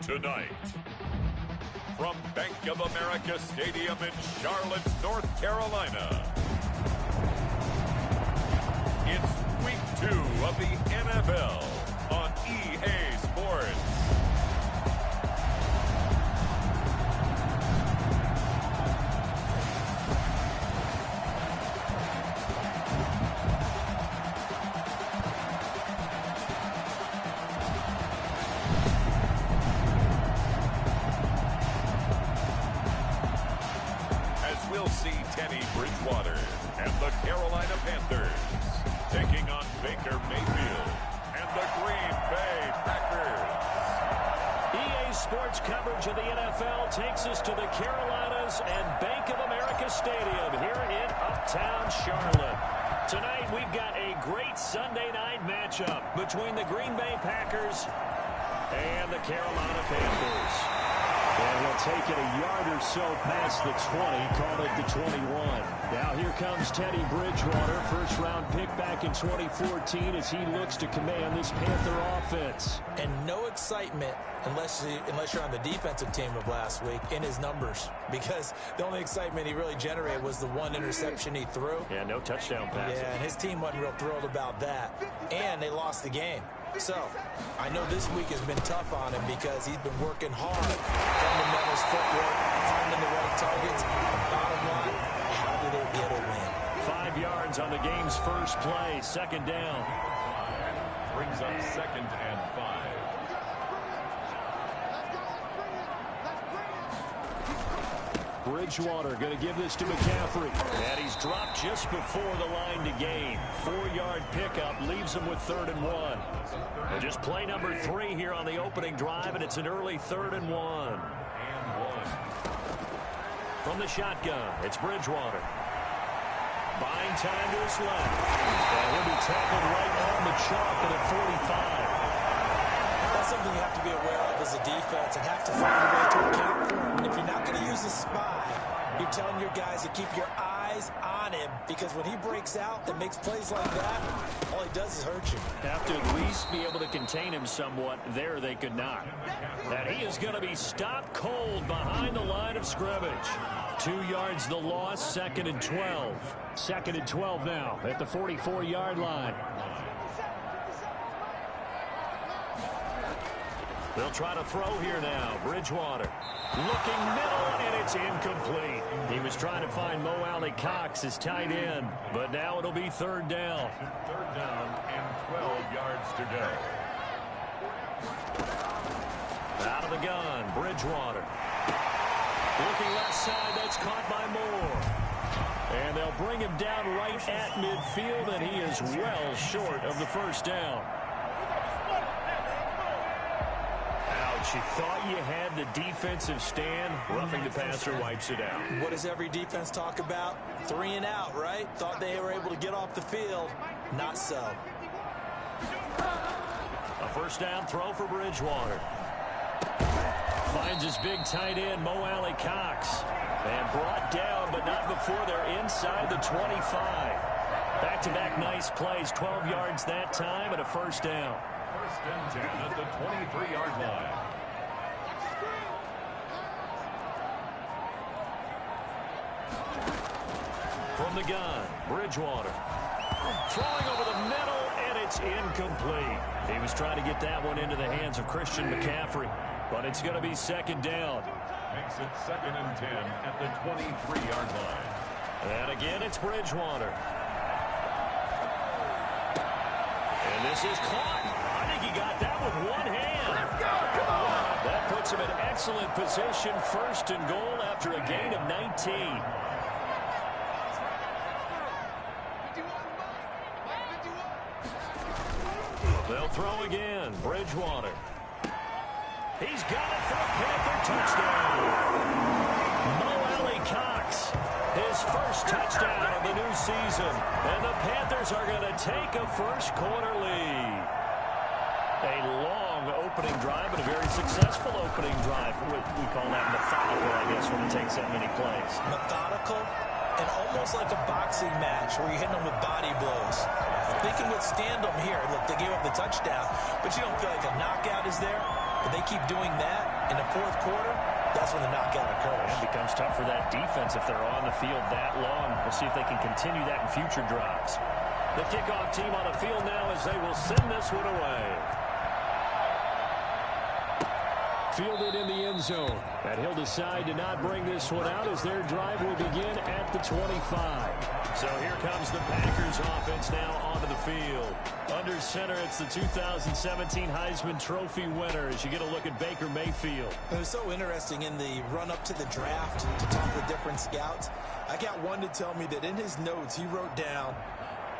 Tonight, from Bank of America Stadium in Charlotte, North Carolina, it's Week 2 of the NFL on EA Sports. Teddy Bridgewater and the Carolina Panthers taking on Baker Mayfield and the Green Bay Packers. EA Sports coverage of the NFL takes us to the Carolinas and Bank of America Stadium here in Uptown Charlotte. Tonight we've got a great Sunday night matchup between the Green Bay Packers and the Carolina Panthers. And he'll take it a yard or so past the 20, call it the 21. Now here comes Teddy Bridgewater, first-round pick back in 2014 as he looks to command this Panther offense. And no excitement unless you're on the defensive team of last week in his numbers, because the only excitement he really generated was the one interception he threw. Yeah, no touchdown passes. Yeah, and his team wasn't real thrilled about that. And they lost the game. So, I know this week has been tough on him because he's been working hard. Fundamentals, footwork, finding the right targets. Bottom line, how do they get a win? 5 yards on the game's first play, second down. Brings up 2nd and 5. Bridgewater going to give this to McCaffrey. And he's dropped just before the line to gain. 4-yard pickup leaves him with 3rd and 1. And just play number 3 here on the opening drive, and it's an early 3rd and 1. From the shotgun, it's Bridgewater. Buying time to his left. And he'll be tackled right on the chalk at a 45. That's something you have to be aware of as a defense and have to find a way to account for. And if you're not going to use a spy, you're telling your guys to keep your eyes on him, because when he breaks out and makes plays like that, all he does is hurt you. Have to at least be able to contain him somewhat. There they could not. And he is going to be stopped cold behind the line of scrimmage. 2 yards the loss, 2nd and 12. 2nd and 12 now at the 44-yard line. They'll try to throw here now. Bridgewater looking middle, and it's incomplete. He was trying to find Mo Alley-Cox, his tight end, but now it'll be 3rd down. 3rd down and 12 yards to go. Out of the gun, Bridgewater. Looking left side, that's caught by Moore. And they'll bring him down right at midfield, and he is well short of the 1st down. You thought you had the defensive stand. Roughing the passer wipes it out. What does every defense talk about? 3 and out, right? Thought they were able to get off the field. Not so. A 1st down throw for Bridgewater. Finds his big tight end, Mo Alley-Cox. And brought down, but not before they're inside the 25. Back-to-back nice plays. 12 yards that time and a 1st down. 1st and 10 at the 23-yard line. From the gun, Bridgewater. Throwing over the middle, and it's incomplete. He was trying to get that one into the hands of Christian McCaffrey, but it's going to be 2nd down. Makes it 2nd and 10 at the 23-yard line. And again, it's Bridgewater. And this is caught. I think he got that with one hand. Let's go, come on! That puts him in excellent position, 1st and goal after a gain of 19. They'll throw again. Bridgewater. He's got it for a Panther touchdown. Mo Alley-Cox, his 1st touchdown of the new season. And the Panthers are going to take a 1st quarter lead. A long opening drive, but a very successful opening drive. We call that methodical, I guess, when it takes that many plays. Methodical and almost like a boxing match where you're hitting them with body blows. They can withstand them here. Look, they gave up the touchdown, but you don't feel like a knockout is there. But they keep doing that, In the fourth quarter, that's when the knockout occurs. It becomes tough for that defense if they're on the field that long. We'll see if they can continue that in future drives. The kickoff team on the field now as they will send this one away. Fielded in the end zone. And he'll decide to not bring this one out as their drive will begin at the 25. So here comes the Packers offense now onto the field. Under center, it's the 2017 Heisman Trophy winner as you get a look at Baker Mayfield. It was so interesting in the run-up to the draft to talk with different scouts. I got one to tell me that in his notes he wrote down,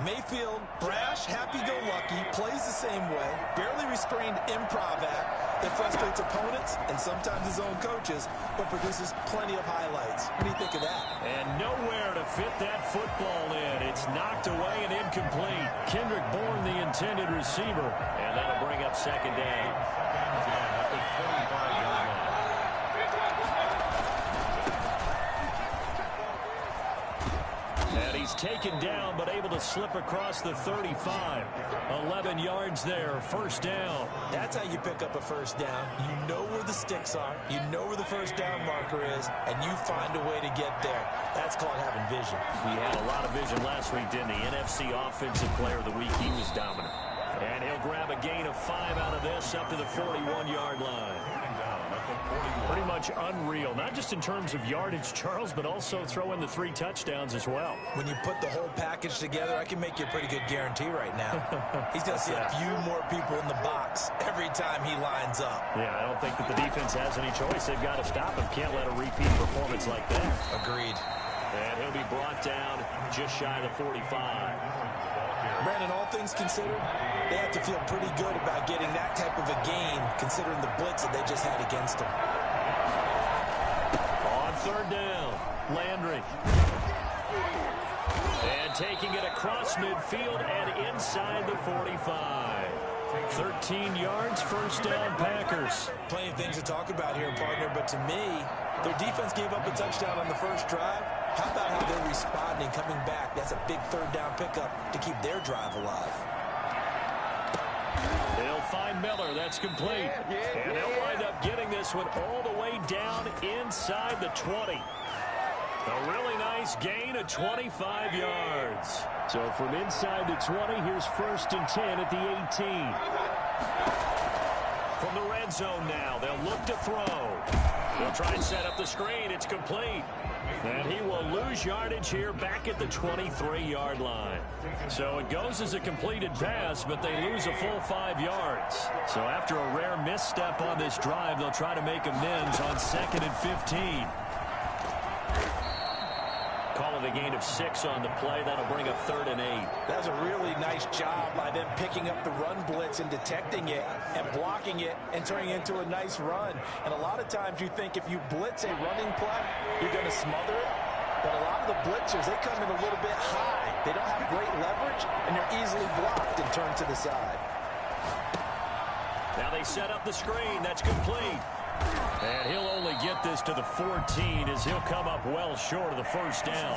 Mayfield, brash, happy-go-lucky, plays the same way, barely restrained improv act that frustrates opponents and sometimes his own coaches, but produces plenty of highlights. What do you think of that? And nowhere to fit that football in. It's knocked away and incomplete. Kendrick Bourne, the intended receiver, and that'll bring up second down. And he's taken down, but able to slip across the 35. 11 yards there, first down. That's how you pick up a first down. You know where the sticks are, you know where the first down marker is, and you find a way to get there. That's called having vision. He had a lot of vision last week, didn't he? NFC Offensive Player of the Week, he was dominant. And he'll grab a gain of 5 out of this up to the 41-yard line. Pretty much unreal, not just in terms of yardage, Charles, but also throw in the 3 touchdowns as well. When you put the whole package together, I can make you a pretty good guarantee right now. He's going to see a few more people in the box every time he lines up. Yeah, I don't think that the defense has any choice. They've got to stop him. Can't let a repeat performance like that. Agreed. And he'll be brought down just shy of the 45. Brandon, all things considered, they have to feel pretty good about getting that type of a gain, considering the blitz that they just had against them. On third down, Landry. And taking it across midfield and inside the 45. 13 yards, first down, Packers. Plenty of things to talk about here, partner, but to me, their defense gave up a touchdown on the first drive. How about how they're responding, coming back? That's a big third down pickup to keep their drive alive. They'll find Miller. That's complete. And they'll wind up getting this one all the way down inside the 20. A really nice gain of 25 yards. So from inside the 20, here's first and 10 at the 18. From the red zone now, they'll look to throw. They'll try and set up the screen. It's complete. And he will lose yardage here back at the 23-yard line. So it goes as a completed pass, but they lose a full 5 yards. So after a rare misstep on this drive, they'll try to make amends on 2nd and 15. Call it a gain of 6 on the play. That'll bring up 3rd and 8. That was a really nice job by them picking up the run blitz and detecting it and blocking it and turning it into a nice run. And a lot of times you think if you blitz a running play, you're going to smother it. But a lot of the blitzers, they come in a little bit high. They don't have great leverage, and they're easily blocked and turned to the side. Now they set up the screen. That's complete. And he'll only get this to the 14 as he'll come up well short of the first down.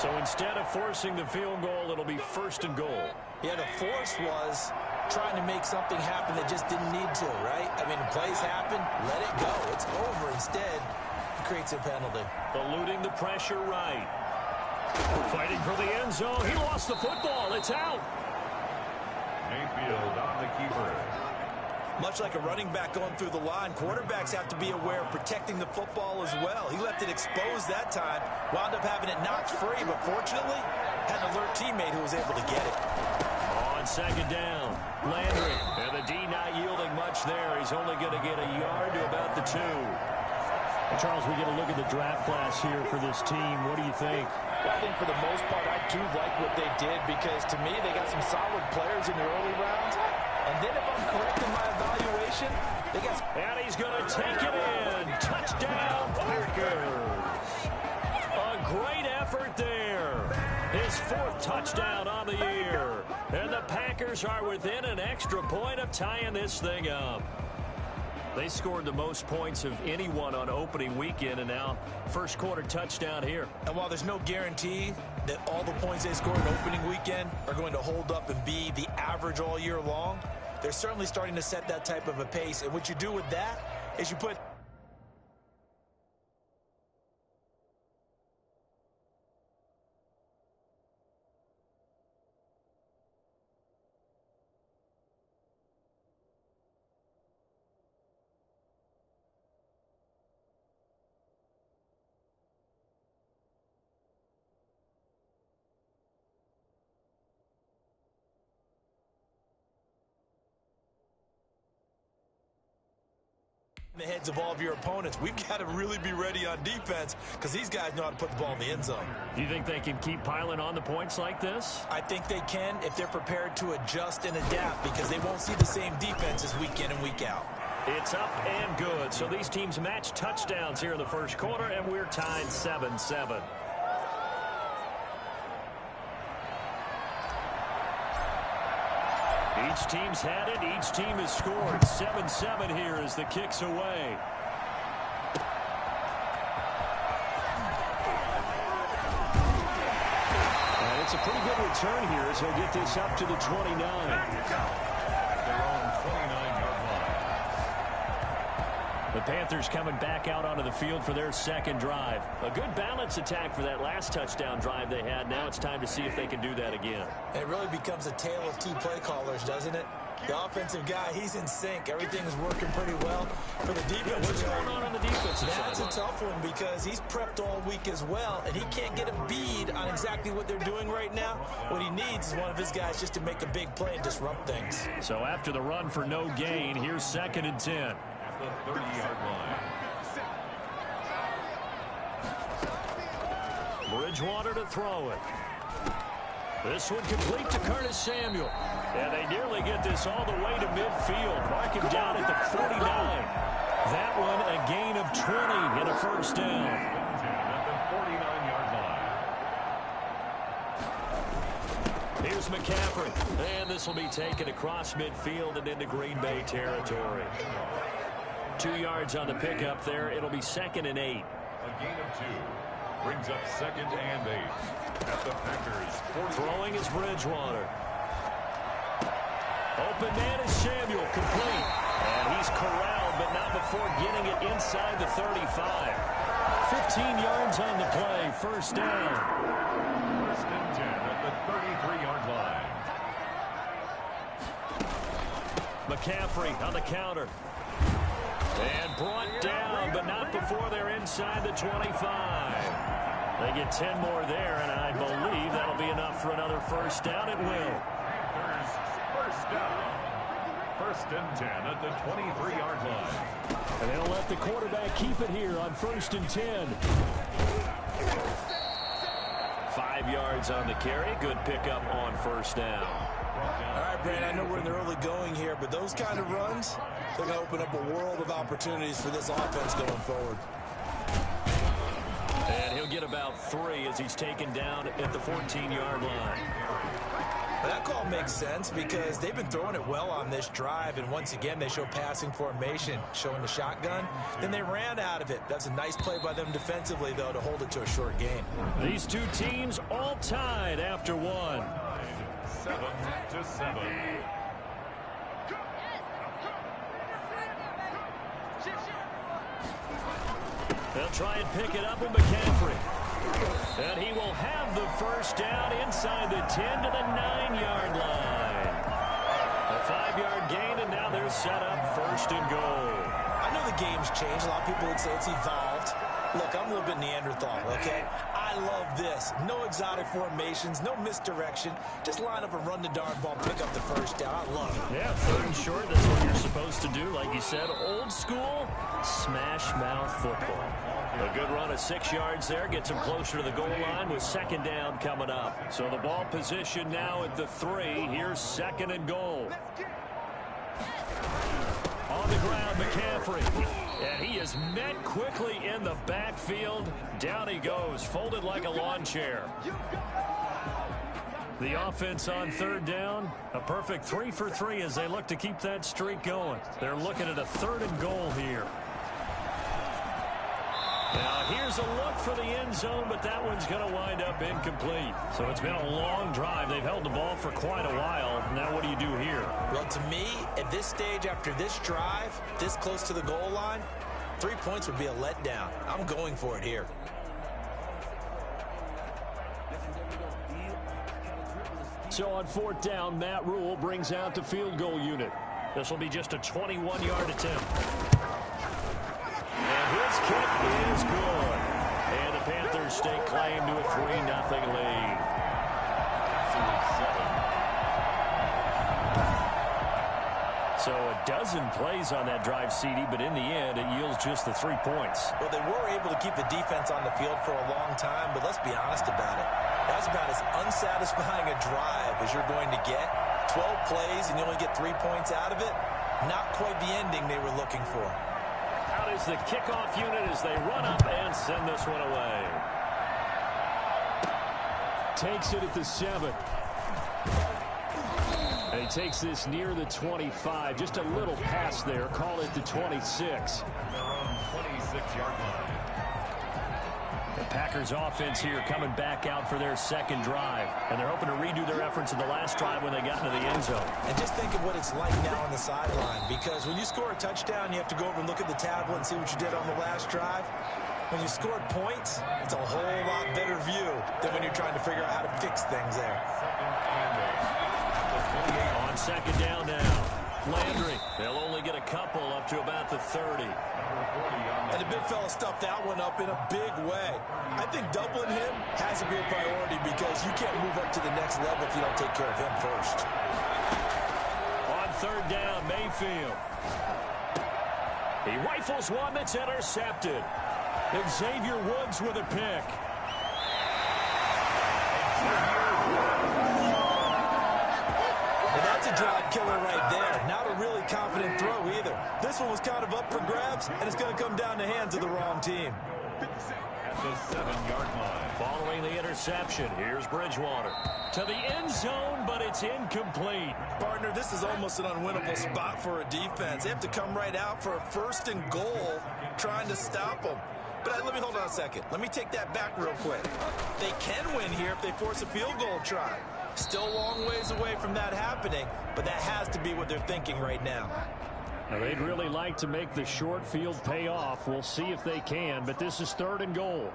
So instead of forcing the field goal, it'll be 1st and goal. Yeah, the force was trying to make something happen that just didn't need to, right? I mean, plays happen, let it go. It's over. Instead, he creates a penalty. Eluding the pressure right. Fighting for the end zone. He lost the football. It's out. Mayfield on the keeper. Much like a running back going through the line, quarterbacks have to be aware of protecting the football as well. He left it exposed that time, wound up having it knocked free, but fortunately, had an alert teammate who was able to get it. On 2nd down, Landry. And the D not yielding much there. He's only going to get a yard to about the 2. Charles, we get a look at the draft class here for this team. What do you think? Well, I think for the most part, I do like what they did because, to me, they got some solid players in the early rounds. And then if I'm correct in my evaluation, they got... And he's going to take it in. Touchdown, Packers. A great effort there. His 4th touchdown on the year. And the Packers are within an extra point of tying this thing up. They scored the most points of anyone on opening weekend, and now first quarter touchdown here. And while there's no guarantee that all the points they scored in opening weekend are going to hold up and be the average all year long. They're certainly starting to set that type of a pace. And what you do with that is you put the heads of all of your opponents. We've got to really be ready on defense because these guys know how to put the ball in the end zone. Do you think they can keep piling on the points like this? I think they can if they're prepared to adjust and adapt because they won't see the same defenses week in and week out. It's up and good. So these teams match touchdowns here in the first quarter, and we're tied 7-7. Each team's had it. Each team has scored. 7-7 here as the kick's away. And it's a pretty good return here as he'll get this up to the 29. Their own 29-yard line. The Panthers coming back out onto the field for their second drive. A good balance attack for that last touchdown drive they had. Now it's time to see if they can do that again. It really becomes a tale of two play callers, doesn't it? The offensive guy, he's in sync. Everything is working pretty well. For the defense, what's going on the defensive side? That's a tough one because he's prepped all week as well, and he can't get a bead on exactly what they're doing right now. What he needs is one of his guys just to make a big play and disrupt things. So after the run for no gain, here's 2nd and 10. At the 30-yard line. Bridgewater to throw it. This one complete to Curtis Samuel. And they nearly get this all the way to midfield. Mark him down at the 49. That one a gain of 20 and a first down. At the 49-yard line. Here's McCaffrey. And this will be taken across midfield and into Green Bay territory. 2 yards on the pickup there. It'll be 2nd and 8. A gain of 2. Brings up 2nd and 8. At the Packers. Throwing is Bridgewater. Open man is Samuel, complete. And he's corralled, but not before getting it inside the 35. 15 yards on the play, first down. 1st and 10 at the 33-yard line. McCaffrey on the counter. And brought down, but not before they're inside the 25. They get 10 more there, and I believe that'll be enough for another first down. It will. First down. 1st and 10 at the 23-yard line. And they'll let the quarterback keep it here on 1st and 10. 5 yards on the carry. Good pickup on first down. All right, Brand, I know we're in the early going here, but those kind of runs, they're going to open up a world of opportunities for this offense going forward. And he'll get about 3 as he's taken down at the 14-yard line. But that call makes sense because they've been throwing it well on this drive, and once again, they show passing formation, showing the shotgun. Then they ran out of it. That's a nice play by them defensively, though, to hold it to a short gain. These two teams all tied after 1. 7-7. They'll try and pick it up with McCaffrey. And he will have the first down inside the 10 to the 9-yard line. A 5-yard gain, and now they're set up 1st and goal. I know the game's changed. A lot of people would say it's evolved. Look, I'm a little bit Neanderthal, okay? I love this. No exotic formations, no misdirection. Just line up a run the darn ball, pick up the first down. I love it. Yeah, 3rd and short, that's what you're supposed to do. Like you said, old school, smash mouth football. A good run of 6 yards there. Gets him closer to the goal line with 2nd down coming up. So the ball position now at the 3. Here's 2nd and goal. On the ground, McCaffrey. And he is met quickly in the backfield. Down he goes, folded like a lawn chair. The offense on 3rd down, a perfect 3 for 3 as they look to keep that streak going. They're looking at a 3rd and goal here. Now here's a look for the end zone, but that one's going to wind up incomplete. So it's been a long drive. They've held the ball for quite a while. Now what do you do here? Well, to me, at this stage after this drive, this close to the goal line, 3 points would be a letdown. I'm going for it here. So on 4th down, Matt Rule brings out the field goal unit. This will be just a 21-yard attempt. And his kick is good. And the Panthers stake claim to a 3-0 lead. So a dozen plays on that drive, CD, but in the end, it yields just the 3 points. Well, they were able to keep the defense on the field for a long time, but let's be honest about it. That's about as unsatisfying a drive as you're going to get. 12 plays and you only get 3 points out of it. Not quite the ending they were looking for. Out is the kickoff unit as they run up and send this one away. Takes it at the 7. And he takes this near the 25. Just a little pass there. Call it the 26. They're on 26-yard line. The Packers offense here coming back out for their second drive. And they're hoping to redo their efforts in the last drive when they got into the end zone. And just think of what it's like now on the sideline, because when you score a touchdown, you have to go over and look at the tablet and see what you did on the last drive. When you scored points, it's a whole lot better view than when you're trying to figure out how to fix things there. On 2nd down now, Landry. They'll only get a couple up to about the 30. And the big fella stuffed that one up in a big way. I think doubling him has to be a priority because you can't move up to the next level if you don't take care of him first. On 3rd down, Mayfield. He rifles one that's intercepted. Xavier Woods with a pick. And that's a drive killer right there. Not a really confident throw either. This one was kind of up for grabs, and it's going to come down the hands of the wrong team. At the 7-yard line. Following the interception, here's Bridgewater. To the end zone, but it's incomplete. Partner, this is almost an unwinnable spot for a defense. They have to come right out for a 1st and goal, trying to stop them. But let me hold on a second. Let me take that back real quick. They can win here if they force a field goal try. Still a long ways away from that happening, but that has to be what they're thinking right now. Now, they'd really like to make the short field pay off. We'll see if they can, but this is 3rd and goal.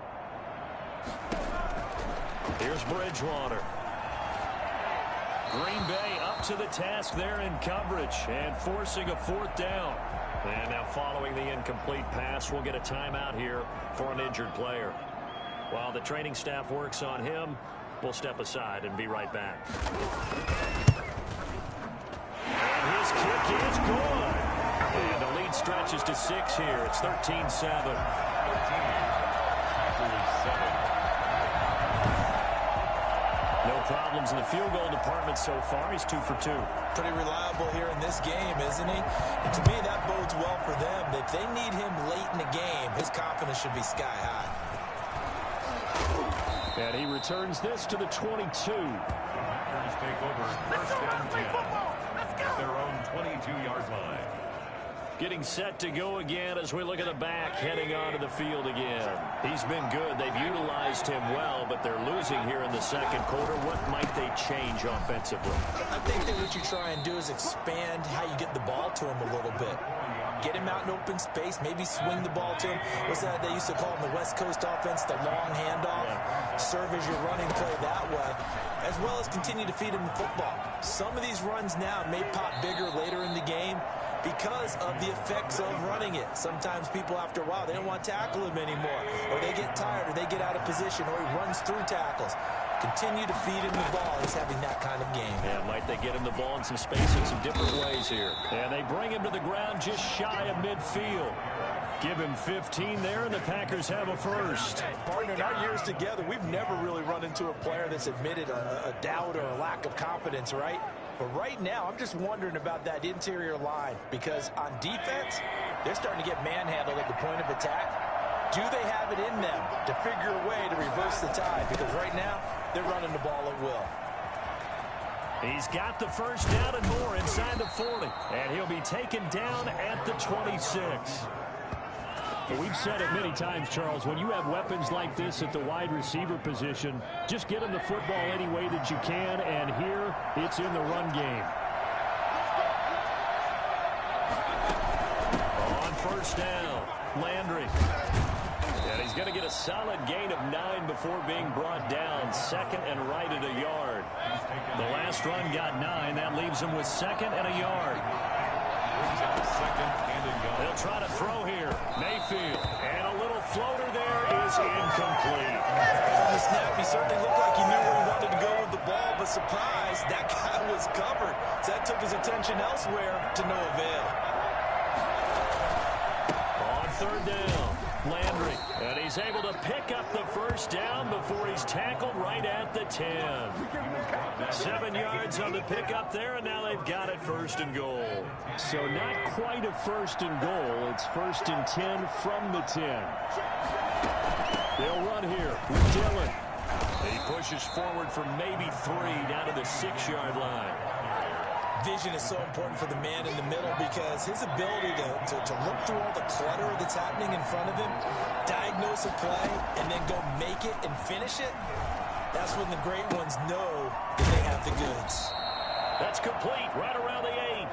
Here's Bridgewater. Green Bay up to the task there in coverage and forcing a 4th down. And now following the incomplete pass, we'll get a timeout here for an injured player. While the training staff works on him, we'll step aside and be right back. And his kick is good. And the lead stretches to 6 here. It's 13-7. No problems in the field goal department so far. He's 2 for 2. Pretty reliable here in this game, isn't he? And to me, that bodes well for them. If they need him late in the game, his confidence should be sky high. And he returns this to the 22. Packers take over 1st and 10 at their own 22-yard line. Getting set to go again as we look at the back heading onto the field again. He's been good. They've utilized him well, but they're losing here in the second quarter. What might they change offensively? I think that what you try and do is expand how you get the ball to him a little bit. Get him out in open space, maybe swing the ball to him. What's that they used to call in the West Coast offense, the long handoff? Yeah. Serve as your running play that way, as well as continue to feed him the football. Some of these runs now may pop bigger later in the game because of the effects of running it. Sometimes people, after a while, they don't want to tackle him anymore, or they get tired, or they get out of position, or he runs through tackles. Continue to feed him the ball. He's having that kind of game. Yeah, might they get him the ball in some spacing, some different ways here. And they bring him to the ground just shy of midfield. Give him 15 there, and the Packers have a first. Partner, in our years together, we've never really run into a player that's admitted a doubt or a lack of confidence, right? But right now, I'm just wondering about that interior line, because on defense, they're starting to get manhandled at the point of attack. Do they have it in them to figure a way to reverse the tide? Because right now, they're running the ball at will. He's got the first down and more inside the 40. And he'll be taken down at the 26. Well, we've said it many times, Charles, when you have weapons like this at the wide receiver position, just get them the football any way that you can, and here it's in the run game. On first down, Landry. And he's going to get a solid gain of 9 before being brought down. Second and right at a yard. The last run got 9. That leaves him with second and a yard. They'll try to throw here. Mayfield. And a little floater there is incomplete. From the snap, he certainly looked like he knew where he wanted to go with the ball, but surprise, that guy was covered. So that took his attention elsewhere to no avail. On third down, Landry. And he's able to pick up the first down before he's tackled right at the 10. 7 yards on the pickup there, and now they've got it first and goal. So not quite a first and goal. It's first and 10 from the 10. They'll run here with Dillon. He pushes forward for maybe 3 down to the 6-yard line. Vision is so important for the man in the middle because his ability to look through all the clutter that's happening in front of him, diagnose a play, and then go make it and finish it, that's when the great ones know that they have the goods. That's complete right around the 8.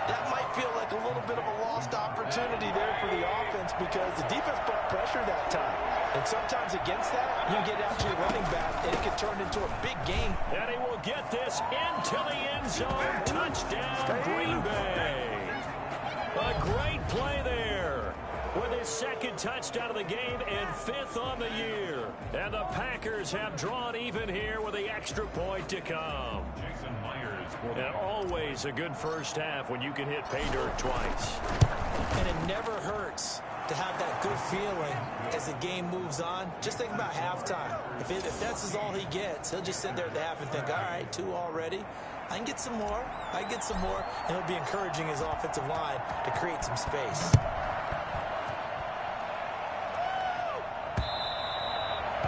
That might feel like a little bit of a lost opportunity there for the offense because the defense brought pressure that time. And sometimes against that, you get out to your running back, and it can turn into a big game. And he will get this into the end zone. Touchdown, Green Bay. A great play there with his second touchdown of the game and 5th on the year. And the Packers have drawn even here with the extra point to come. And always a good first half when you can hit pay dirt twice. And it never hurts to have that good feeling as the game moves on. Just think about halftime. If that's all he gets, he'll just sit there at the half and think, all right, 2 already. I can get some more. I can get some more. And he'll be encouraging his offensive line to create some space.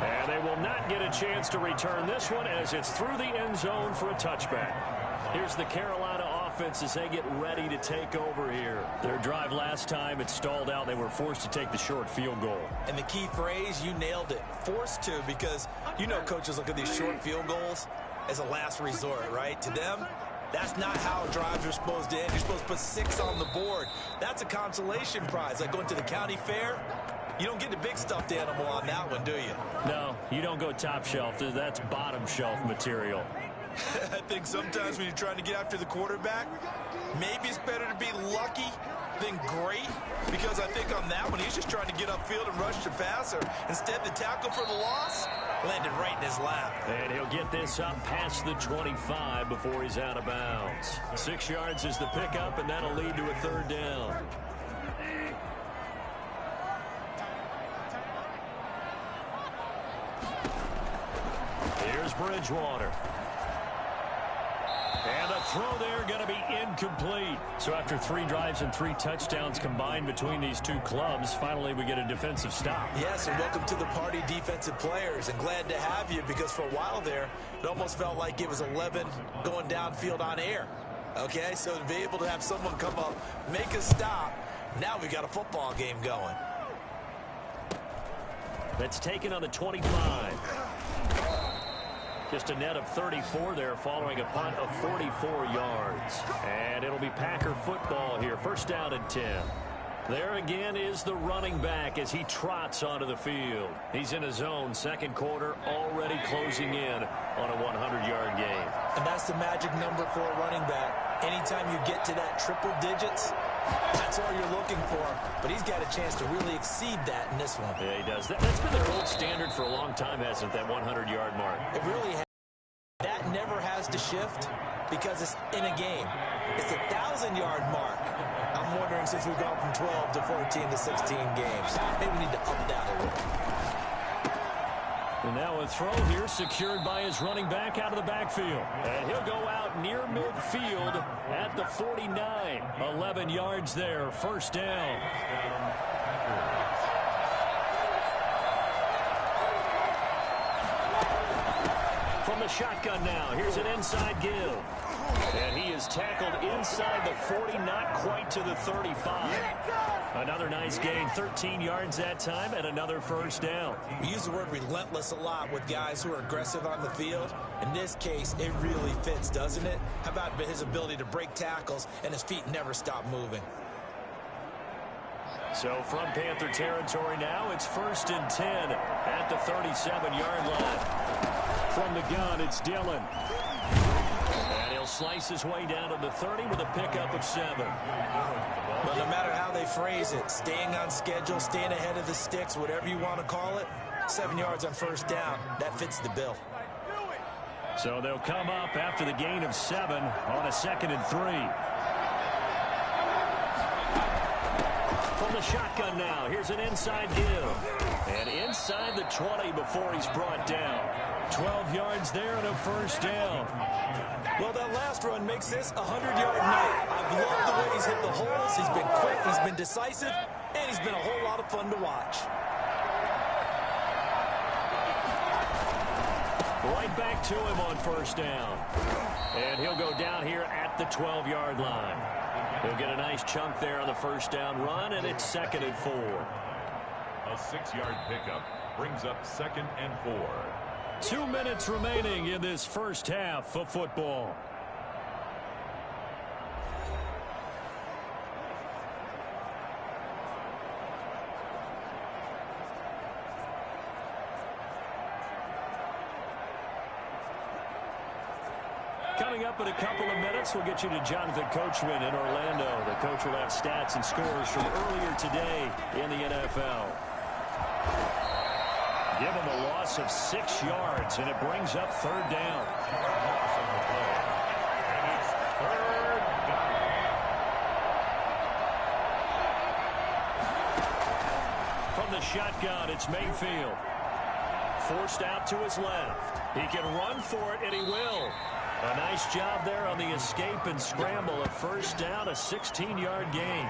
And they will not get a chance to return this one as it's through the end zone for a touchback. Here's the Carolina offense as they get ready to take over here. Their drive last time, it stalled out. They were forced to take the short field goal. And the key phrase, you nailed it, forced to, because you know coaches look at these short field goals as a last resort, right? To them, that's not how drives are supposed to end. You're supposed to put 6 on the board. That's a consolation prize, like going to the county fair. You don't get the big stuffed animal on that one, do you? No, you don't go top shelf. That's bottom shelf material. I think sometimes when you're trying to get after the quarterback, maybe it's better to be lucky than great, because I think on that one, he's just trying to get upfield and rush the passer. Instead, the tackle for the loss landed right in his lap. And he'll get this up past the 25 before he's out of bounds. 6 yards is the pickup, and that'll lead to a third down. Here's Bridgewater. And a throw there going to be incomplete. So after 3 drives and 3 touchdowns combined between these two clubs, finally we get a defensive stop. Yes, and welcome to the party, defensive players. And glad to have you, because for a while there, it almost felt like it was 11 going downfield on air. Okay, so to be able to have someone come up, make a stop, now we got a football game going. That's taken on the 25. Just a net of 34 there following a punt of 44 yards. And it'll be Packer football here. First down and 10. There again is the running back as he trots onto the field. He's in his zone, second quarter, already closing in on a 100-yard game. And that's the magic number for a running back. Anytime you get to that triple digits, that's all you're looking for. But he's got a chance to really exceed that in this one. Yeah, he does. That's been the gold standard for a long time, hasn't it, that 100-yard mark? It really has. That never has to shift because it's in a game. It's a 1,000-yard mark. I'm wondering, since we've gone from 12 to 14 to 16 games, maybe we need to up that a little. And now a throw here secured by his running back out of the backfield. And he'll go out near midfield at the 49. 11 yards there, first down. From the shotgun now, here's an inside give. And he is tackled inside the 40, not quite to the 35. Another nice gain, 13 yards that time, and another first down. We use the word relentless a lot with guys who are aggressive on the field. In this case, it really fits, doesn't it? How about his ability to break tackles and his feet never stop moving? So from Panther territory now, it's 1st and 10 at the 37-yard line. From the gun, it's Dillon. And he'll slice his way down to the 30 with a pickup of 7. Well, no matter how they phrase it, staying on schedule, staying ahead of the sticks, whatever you want to call it, 7 yards on first down, that fits the bill. So they'll come up after the gain of 7 on a 2nd and 3. From the shotgun now, here's an inside give. And inside the 20 before he's brought down. 12 yards there and a first down. Well, that last run makes this a 100-yard night. I've loved the way he's hit the holes. He's been quick, he's been decisive, and he's been a whole lot of fun to watch. Right back to him on first down. And he'll go down here at the 12-yard line. He'll get a nice chunk there on the first down run, and it's 2nd and 4. A 6-yard pickup brings up 2nd and 4. 2 minutes remaining in this first half of football. Coming up in a couple of minutes, we'll get you to Jonathan Coachman in Orlando. The coach will have stats and scores from earlier today in the NFL. Give him a loss of 6 yards, and it brings up 3rd down. And it's 3rd down. From the shotgun, it's Mayfield. Forced out to his left. He can run for it, and he will. A nice job there on the escape and scramble. A first down, a 16-yard gain.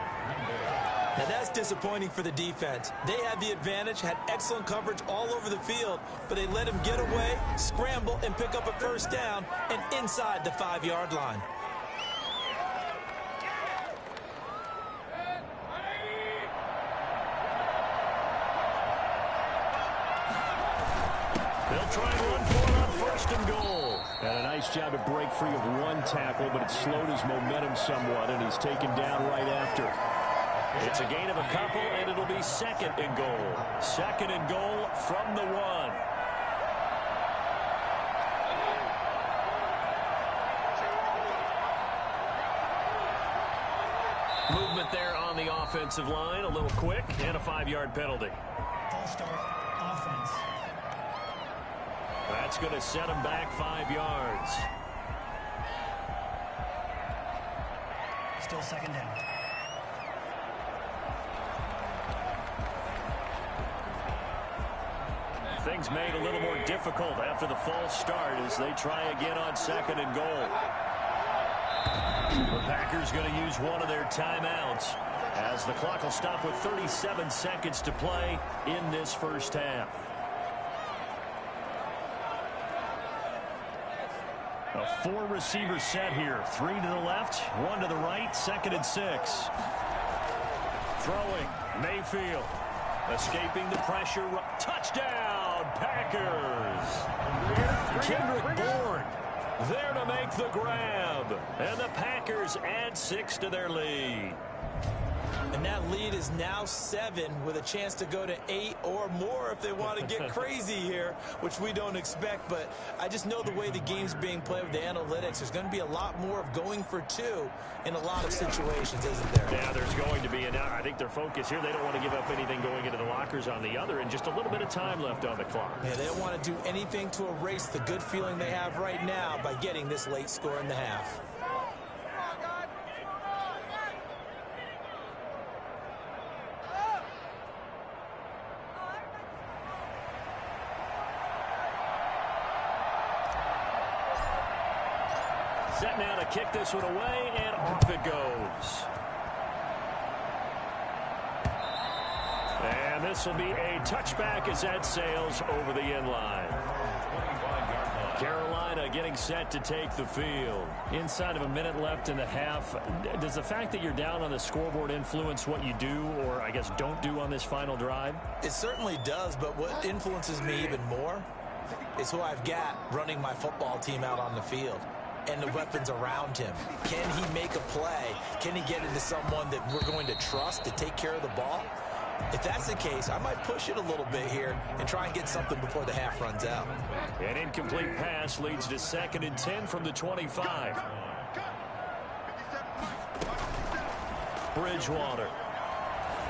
Now that's disappointing for the defense. They had the advantage, had excellent coverage all over the field, but they let him get away, scramble, and pick up a first down and inside the 5-yard line. They'll try and run for it on 1st and goal. And a nice job to break free of one tackle, but it slowed his momentum somewhat, and he's taken down right after. It's a gain of a couple, and it'll be 2nd and goal. 2nd and goal from the 1. Movement there on the offensive line, a little quick, and a 5-yard penalty. False start, offense. That's going to set him back 5 yards. Still 2nd down. Things made a little more difficult after the false start as they try again on 2nd and goal. The Packers going to use one of their timeouts as the clock will stop with 37 seconds to play in this first half. A 4-receiver set here. 3 to the left, 1 to the right, 2nd and 6. Throwing, Mayfield. Escaping the pressure. Touchdown, Packers. Kendrick Bourne there to make the grab. And the Packers add 6 to their lead. And that lead is now 7 with a chance to go to 8 or more if they want to get crazy here, which we don't expect. But I just know the way the game's being played with the analytics, there's going to be a lot more of going for 2 in a lot of situations, isn't there? Yeah, there's going to be. And I think their focus here, they don't want to give up anything going into the lockers on the other, and just a little bit of time left on the clock. Yeah, they don't want to do anything to erase the good feeling they have right now by getting this late score in the half. Set now to kick this one away, and off it goes. And this will be a touchback as that sails over the end line. Carolina getting set to take the field. Inside of a minute left in the half, does the fact that you're down on the scoreboard influence what you do, or I guess don't do on this final drive? It certainly does, but what influences me even more is who I've got running my football team out on the field and the weapons around him. Can he make a play? Can he get into someone that we're going to trust to take care of the ball? If that's the case, I might push it a little bit here and try and get something before the half runs out. An incomplete pass leads to 2nd and 10 from the 25. Bridgewater.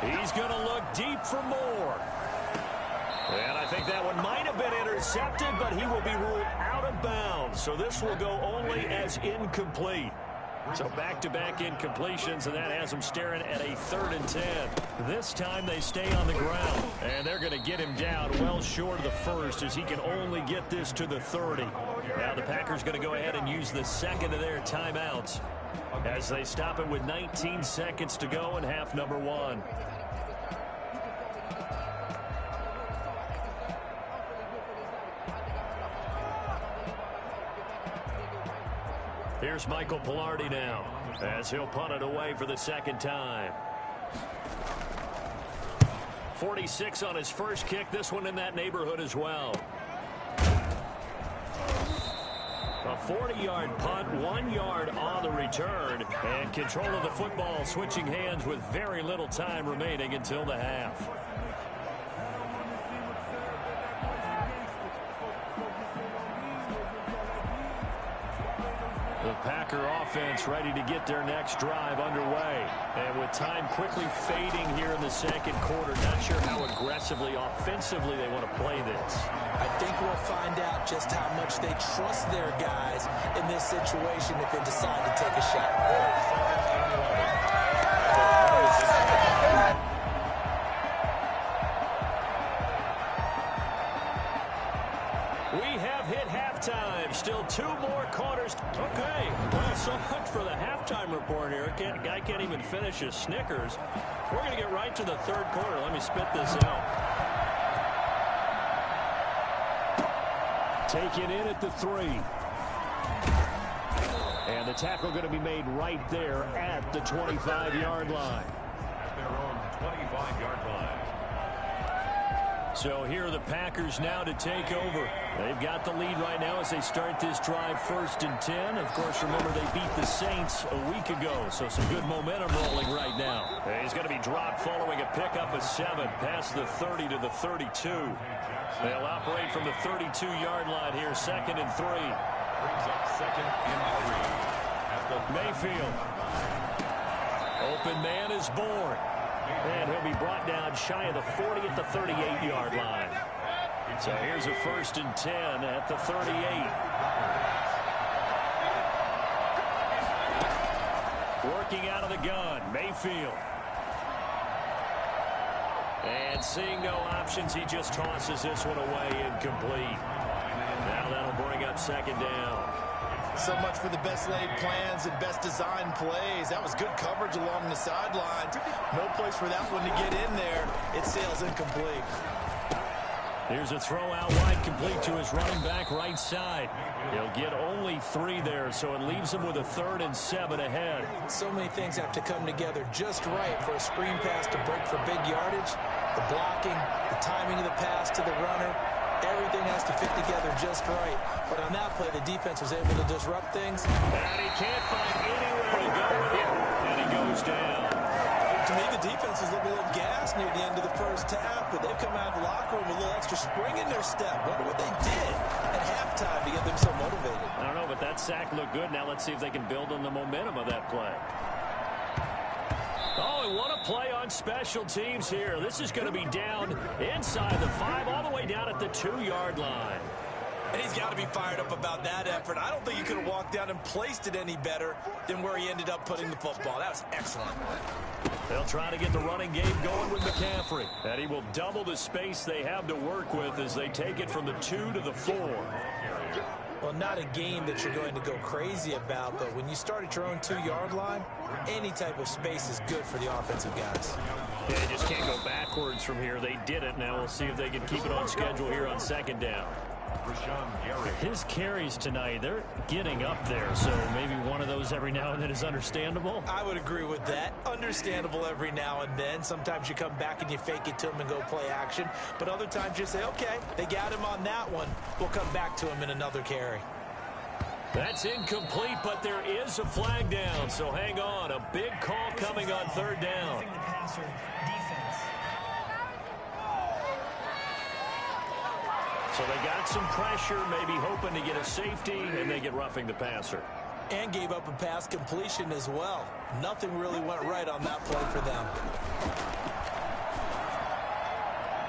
He's going to look deep for more. And I think that one might have been intercepted, but he will be ruled out of bounds. So this will go only as incomplete. So back-to-back incompletions, and that has them staring at a 3rd and 10. This time they stay on the ground, and they're going to get him down well short of the first as he can only get this to the 30. Now the Packers going to go ahead and use the second of their timeouts as they stop it with 19 seconds to go in half number 1. Here's Michael Palardy now as he'll punt it away for the 2nd time. 46 on his first kick. This one in that neighborhood as well. A 40-yard punt, 1 yard on the return, and control of the football switching hands with very little time remaining until the half. The Packer offense ready to get their next drive underway. And with time quickly fading here in the 2nd quarter, not sure how aggressively, offensively they want to play this. I think we'll find out just how much they trust their guys in this situation if they decide to take a shot. We have hit halftime. Still 2 more quarters. Okay. Well, so much for the halftime report here. Guy can't even finish his Snickers. We're going to get right to the 3rd quarter. Let me spit this out. Taken in at the 3. And the tackle going to be made right there at the 25-yard line. At their own 25-yard line. So here are the Packers now to take over. They've got the lead right now as they start this drive 1st and 10. Of course, remember they beat the Saints a week ago, so some good momentum rolling right now. He's going to be dropped following a pickup of 7 past the 30 to the 32. They'll operate from the 32-yard line here, 2nd and 3. Brings up 2nd and 3. Mayfield. Open man is born. And he'll be brought down shy of the 40 at the 38-yard line. So here's a 1st and 10 at the 38. Working out of the gun, Mayfield. And seeing no options, he just tosses this one away incomplete. Now that'll bring up 2nd down. So much for the best laid plans and best designed plays. That was good coverage along the sidelines. No place for that one to get in there. It sails incomplete. Here's a throw out wide, complete to his running back right side. He'll get only 3 there, so it leaves him with a 3rd and 7 ahead. So many things have to come together just right for a screen pass to break for big yardage. The blocking, the timing of the pass to the runner. Everything has to fit together just right. But on that play, the defense was able to disrupt things. And he can't find anywhere to go with it. And he goes down. To me, the defense was a little gassed near the end of the first half, but they've come out of the locker room with a little extra spring in their step. Wonder what they did at halftime to get them so motivated. I don't know, but that sack looked good. Now let's see if they can build on the momentum of that play. Oh, and what a play on special teams here. This is going to be down inside the 5, all the way down at the 2-yard line. And he's got to be fired up about that effort. I don't think he could have walked down and placed it any better than where he ended up putting the football. That was excellent. They'll try to get the running game going with McCaffrey. And he will double the space they have to work with as they take it from the 2 to the 4. Well, not a game that you're going to go crazy about, but when you start at your own 2-yard line, any type of space is good for the offensive guys. Yeah, they just can't go backwards from here. They did it. Now we'll see if they can keep it on schedule here on 2nd down. His carries tonight, they're getting up there, so maybe one of those every now and then is understandable. I would agree with that. Understandable every now and then. Sometimes you come back and you fake it to him and go play action. But other times you say, okay, they got him on that one. We'll come back to him in another carry. That's incomplete, but there is a flag down, so hang on. A big call coming on third down. So they got some pressure, maybe hoping to get a safety, and they get roughing the passer. And gave up a pass completion as well. Nothing really went right on that play for them.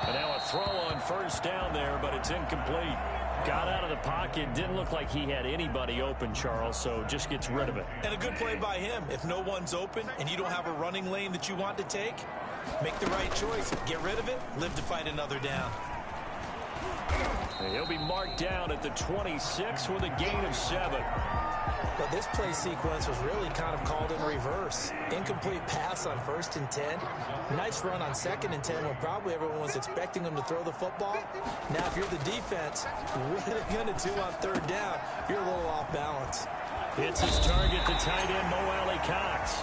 And now a throw on first down there, but it's incomplete. Got out of the pocket. Didn't look like he had anybody open, Charles, so just gets rid of it. And a good play by him. If no one's open and you don't have a running lane that you want to take, make the right choice. Get rid of it. Live to fight another down. And he'll be marked down at the 26 with a gain of 7. But this play sequence was really kind of called in reverse. Incomplete pass on 1st and 10. Nice run on 2nd and 10 when probably everyone was expecting him to throw the football. Now, if you're the defense, what are they going to do on 3rd down? You're a little off balance. Hits his target, the tight end, Mo Alley-Cox.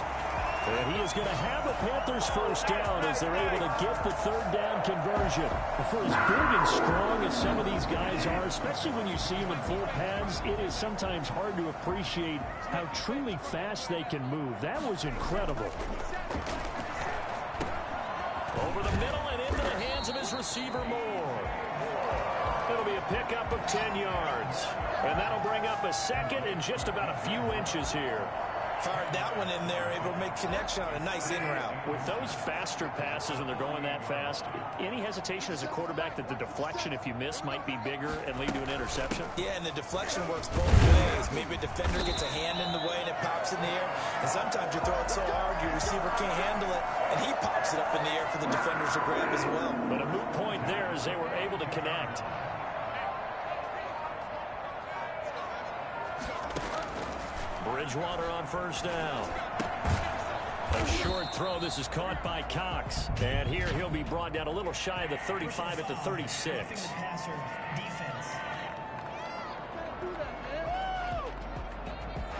And he is going to have a Panthers first down as they're able to get the 3rd down conversion. For as big and strong as some of these guys are, especially when you see them in full pads, it is sometimes hard to appreciate how truly fast they can move. That was incredible. Over the middle and into the hands of his receiver, Moore. It'll be a pickup of 10 yards. And that'll bring up a 2nd and just about a few inches here. Fired that one in there, able to make connection on a nice in route. With those faster passes when they're going that fast, any hesitation as a quarterback that the deflection, if you miss, might be bigger and lead to an interception? Yeah, and the deflection works both ways. Maybe a defender gets a hand in the way and it pops in the air. And sometimes you throw it so hard your receiver can't handle it, and he pops it up in the air for the defenders to grab as well. But a moot point there as they were able to connect. Bridgewater on first down. A short throw. This is caught by Cox. And here he'll be brought down a little shy of the 35 at the 36.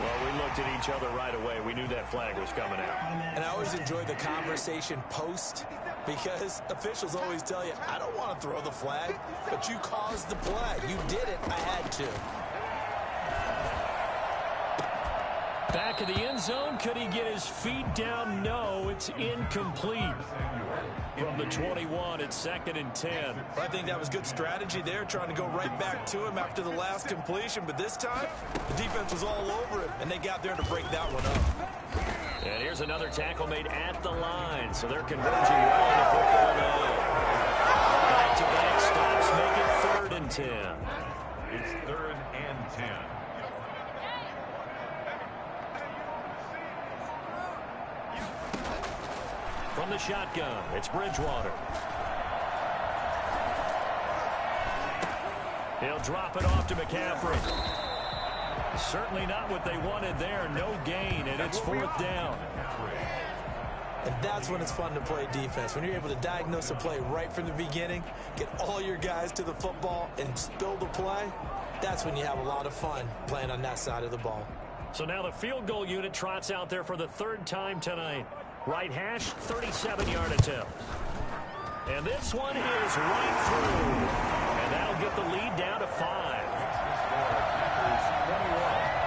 Well, we looked at each other right away. We knew that flag was coming out. And I always enjoy the conversation post because officials always tell you, I don't want to throw the flag, but you caused the play. You did it. I had to. Back of the end zone. Could he get his feet down? No, it's incomplete. From the 21, it's 2nd and 10. I think that was good strategy there, trying to go right back to him after the last completion. But this time, the defense was all over him, and they got there to break that one up. And here's another tackle made at the line. So they're converging well on the football now. Back-to-back stops make it 3rd and 10. It's 3rd and 10. From the shotgun, it's Bridgewater. He'll drop it off to McCaffrey. Certainly not what they wanted there. No gain, and it's 4th down. And that's when it's fun to play defense. When you're able to diagnose a play right from the beginning, get all your guys to the football, and spill the play, that's when you have a lot of fun playing on that side of the ball. So now the field goal unit trots out there for the 3rd time tonight. Right hash, 37-yard attempt. And this one is right through. And that'll get the lead down to 5.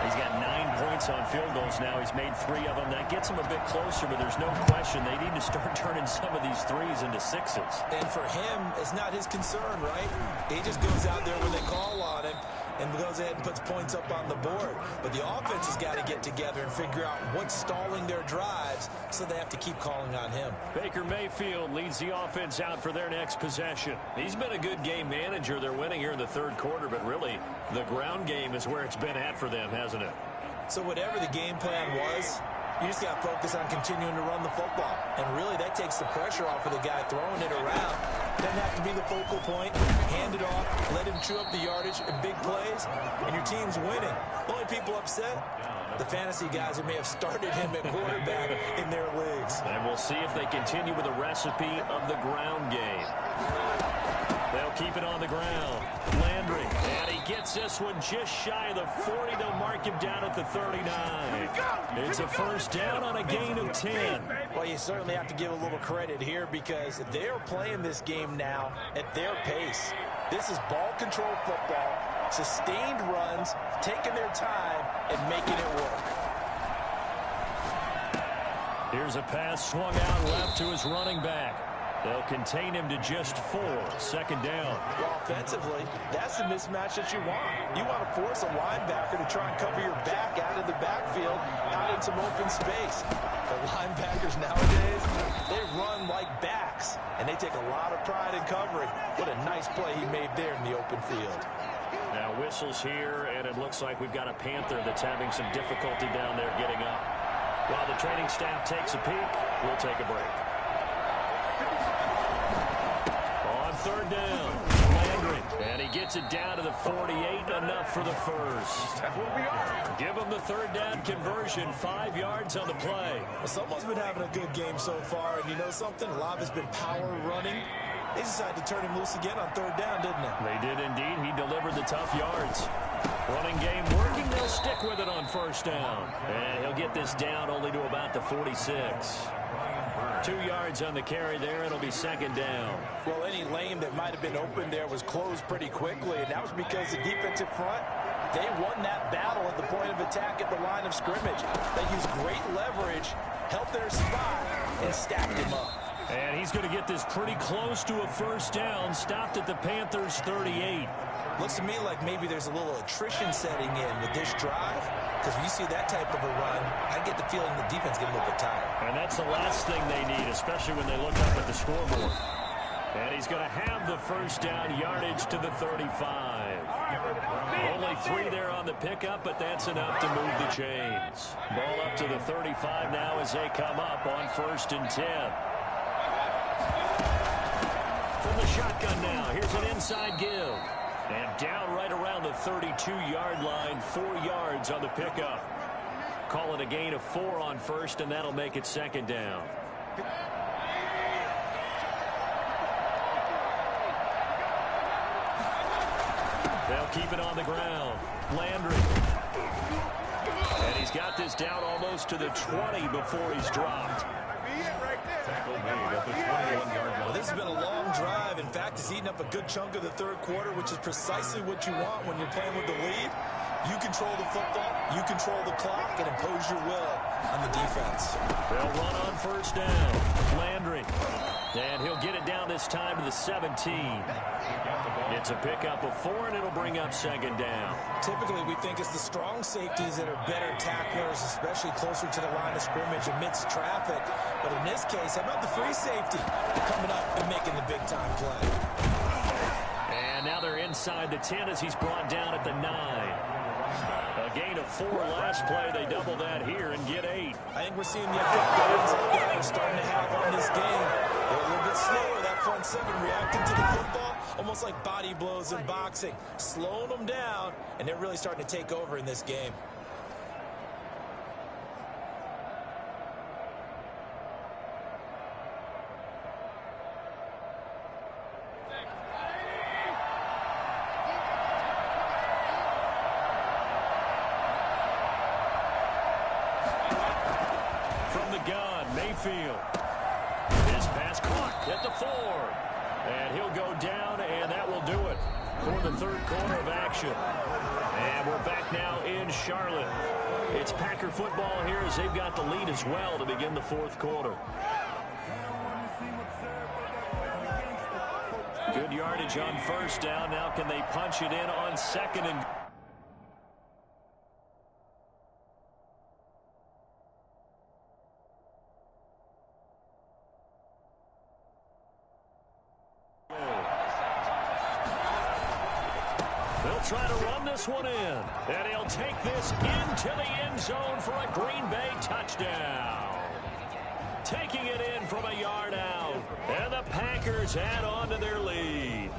He's got 9 points on field goals now. He's made 3 of them. That gets him a bit closer, but there's no question they need to start turning some of these 3s into 6s. And for him, it's not his concern, right? He just goes out there when they call on him and goes ahead and puts points up on the board. But the offense has got to get together and figure out what's stalling their drives, so they have to keep calling on him. Baker Mayfield leads the offense out for their next possession. He's been a good game manager. They're winning here in the 3rd quarter, but really the ground game is where it's been at for them, hasn't it? So whatever the game plan was, you just got to focus on continuing to run the football. And really, that takes the pressure off of the guy throwing it around. Doesn't have to be the focal point. Hand it off, let him chew up the yardage in big plays, and your team's winning. The only people upset, the fantasy guys who may have started him at quarterback in their leagues. And we'll see if they continue with the recipe of the ground game. They'll keep it on the ground. Landry, and he gets this one just shy of the 40. They'll mark him down at the 39. It's a first down on a gain of 10. Well, you certainly have to give a little credit here because they're playing this game now at their pace. This is ball control football, sustained runs, taking their time, and making it work. Here's a pass swung out left to his running back. They'll contain him to just 4. Second down. Well, offensively, that's the mismatch that you want. You want to force a linebacker to try and cover your back out of the backfield, out in some open space. The linebackers nowadays, they run like backs, and they take a lot of pride in covering. What a nice play he made there in the open field. Now whistles here, and it looks like we've got a Panther that's having some difficulty down there getting up. While the training staff takes a peek, we'll take a break. On third down, Landry, and he gets it down to the 48, enough for the first. Give him the third down conversion, 5 yards on the play. Well, someone's been having a good game so far, and you know something? A lot has been power running. They decided to turn him loose again on third down, didn't they? They did indeed. He delivered the tough yards. Running game working. They'll stick with it on first down. And he'll get this down only to about the 46. 2 yards on the carry there. It'll be second down. Well, any lane that might have been open there was closed pretty quickly, and that was because the defensive front, they won that battle at the point of attack at the line of scrimmage. They used great leverage, held their spot, and stacked him up. And he's going to get this pretty close to a first down. Stopped at the Panthers' 38. Looks to me like maybe there's a little attrition setting in with this drive, because when you see that type of a run, I get the feeling the defense get a little bit tired. And that's the last thing they need, especially when they look up at the scoreboard. And he's going to have the first down, yardage to the 35. Only 3 there on the pickup, but that's enough to move the chains. Ball up to the 35 now as they come up on 1st and 10. From the shotgun now, here's an inside give. And down right around the 32-yard line, 4 yards on the pickup. Call it a gain of 4 on first, and that'll make it second down. They'll keep it on the ground. Landry. And he's got this down almost to the 20 before he's dropped. Well, this has been a long drive. In fact, it's eaten up a good chunk of the third quarter, which is precisely what you want when you're playing with the lead. You control the football, you control the clock, and impose your will on the defense. They'll run on first down. Landry. And he'll get it down this time to the 17. It's a pickup of 4, and it'll bring up second down. Typically, we think it's the strong safeties that are better tacklers, especially closer to the line of scrimmage amidst traffic. But in this case, how about the free safety coming up and making the big-time play? And now they're inside the 10 as he's brought down at the 9. A gain of 4 last play. They double that here and get 8. I think we're seeing the effect that Arizona is starting to have on this game. They're a little bit slower, that front 7 reacting to the football, almost like body blows in boxing, slowing them down, and they're really starting to take over in this game. Mayfield. His pass caught at the 4. And he'll go down, and that will do it for the third quarter of action. And we're back now in Charlotte. It's Packer football here as they've got the lead as well to begin the fourth quarter. Good yardage on first down. Now can they punch it in on second and... Try to run this one in, and he'll take this into the end zone for a Green Bay touchdown. Taking it in from a yard out, and the Packers add on to their lead.